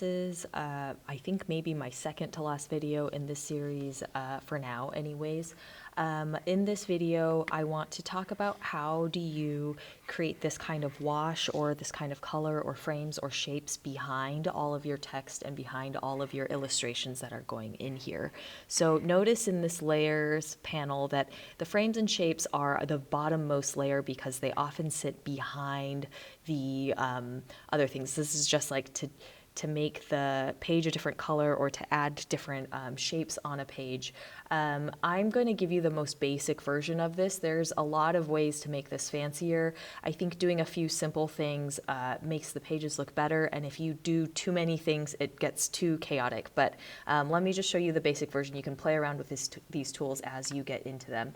This is, I think, maybe my second to last video in this series, for now anyways. In this video, I want to talk about how do you create this kind of wash or this kind of color or frames or shapes behind all of your text and behind all of your illustrations that are going in here. So notice in this layers panel that the frames and shapes are the bottommost layer because they often sit behind the other things. This is just like to make the page a different color or to add different shapes on a page. I'm going to give you the most basic version of this. There's a lot of ways to make this fancier. I think doing a few simple things makes the pages look better, and if you do too many things, it gets too chaotic. But let me just show you the basic version. You can play around with these tools as you get into them.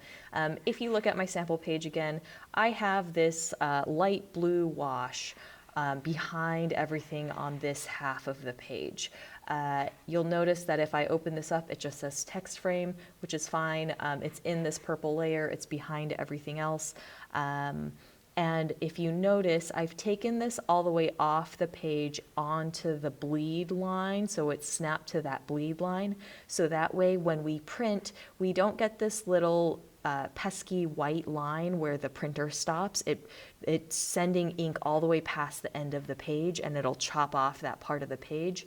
If you look at my sample page again, I have this light blue wash behind everything on this half of the page. You'll notice that if I open this up, it just says text frame, which is fine. It's in this purple layer. It's behind everything else. And if you notice, I've taken this all the way off the page onto the bleed line, so it's snapped to that bleed line. So that way, when we print, we don't get this little pesky white line where the printer stops. It's sending ink all the way past the end of the page, and it'll chop off that part of the page.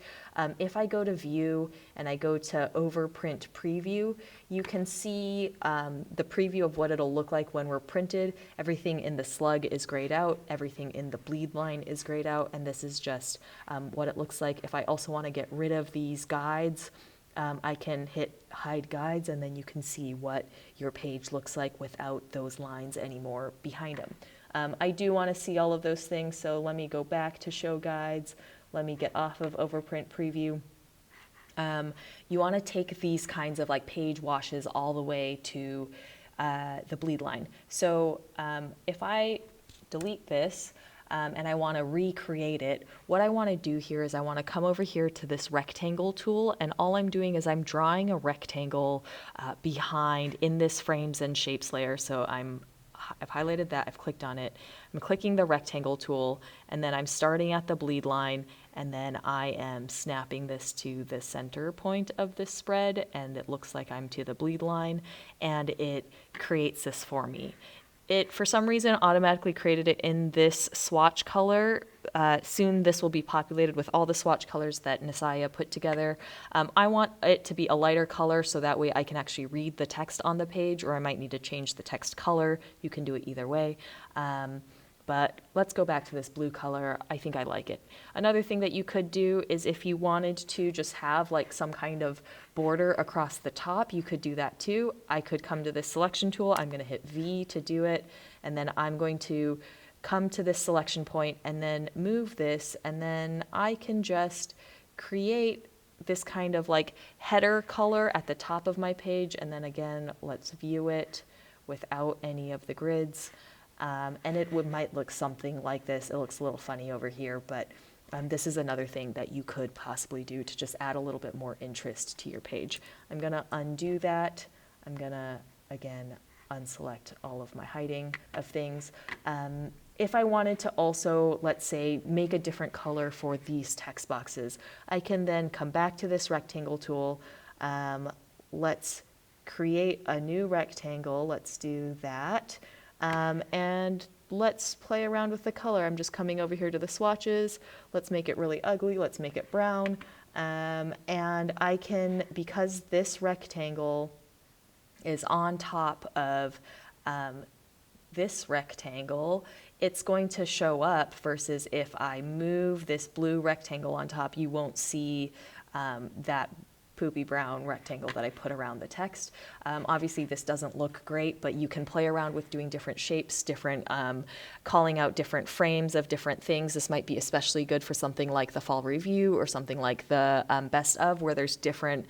If I go to view and I go to overprint preview, you can see the preview of what it'll look like when we're printed. Everything in the slug is grayed out, everything in the bleed line is grayed out, and this is just what it looks like. If I also want to get rid of these guides, I can hit hide guides, and then you can see what your page looks like without those lines anymore behind them. I do want to see all of those things, so let me go back to show guides. Let me get off of overprint preview. You want to take these kinds of like page washes all the way to the bleed line. So if I delete this, and I want to recreate it, what I want to do here is I want to come over here to this rectangle tool, and all I'm doing is I'm drawing a rectangle behind in this frames and shapes layer. So I've highlighted that, I've clicked on it, I'm clicking the rectangle tool, and then I'm starting at the bleed line, and then I am snapping this to the center point of this spread, and it looks like I'm to the bleed line, and it creates this for me. It, for some reason, automatically created it in this swatch color. Soon this will be populated with all the swatch colors that Nisaya put together. I want it to be a lighter color so that way I can actually read the text on the page, or I might need to change the text color. You can do it either way. But let's go back to this blue color. I think I like it. Another thing that you could do is if you wanted to just have like some kind of border across the top, you could do that too. I could come to this selection tool. I'm going to hit V to do it. And then I'm going to come to this selection point and then move this. And then I can just create this kind of like header color at the top of my page. And then again, let's view it without any of the grids. And it might look something like this. It looks a little funny over here, but this is another thing that you could possibly do to just add a little bit more interest to your page. I'm going to undo that. I'm going to, again, unselect all of my hiding of things. If I wanted to also, let's say, make a different color for these text boxes, I can then come back to this rectangle tool. Let's create a new rectangle. Let's do that. And let's play around with the color. I'm just coming over here to the swatches. Let's make it really ugly. Let's make it brown. And I can, because this rectangle is on top of this rectangle, it's going to show up versus if I move this blue rectangle on top, you won't see that poopy brown rectangle that I put around the text. Obviously this doesn't look great, but you can play around with doing different shapes, different calling out different frames of different things. This might be especially good for something like the fall review or something like the best of, where there's different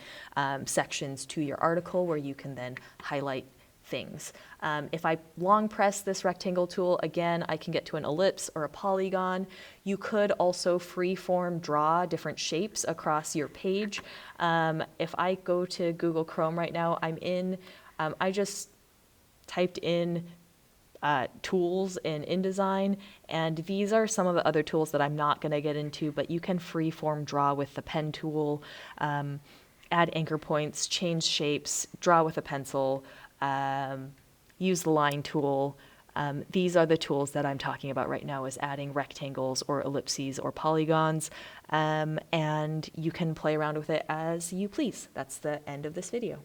sections to your article where you can then highlight things. If I long press this rectangle tool, again, I can get to an ellipse or a polygon. You could also freeform draw different shapes across your page. If I go to Google Chrome right now, I just typed in tools in InDesign, and these are some of the other tools that I'm not going to get into, but you can freeform draw with the pen tool, add anchor points, change shapes, draw with a pencil, use the line tool. These are the tools that I'm talking about right now, is adding rectangles or ellipses or polygons, and you can play around with it as you please. That's the end of this video.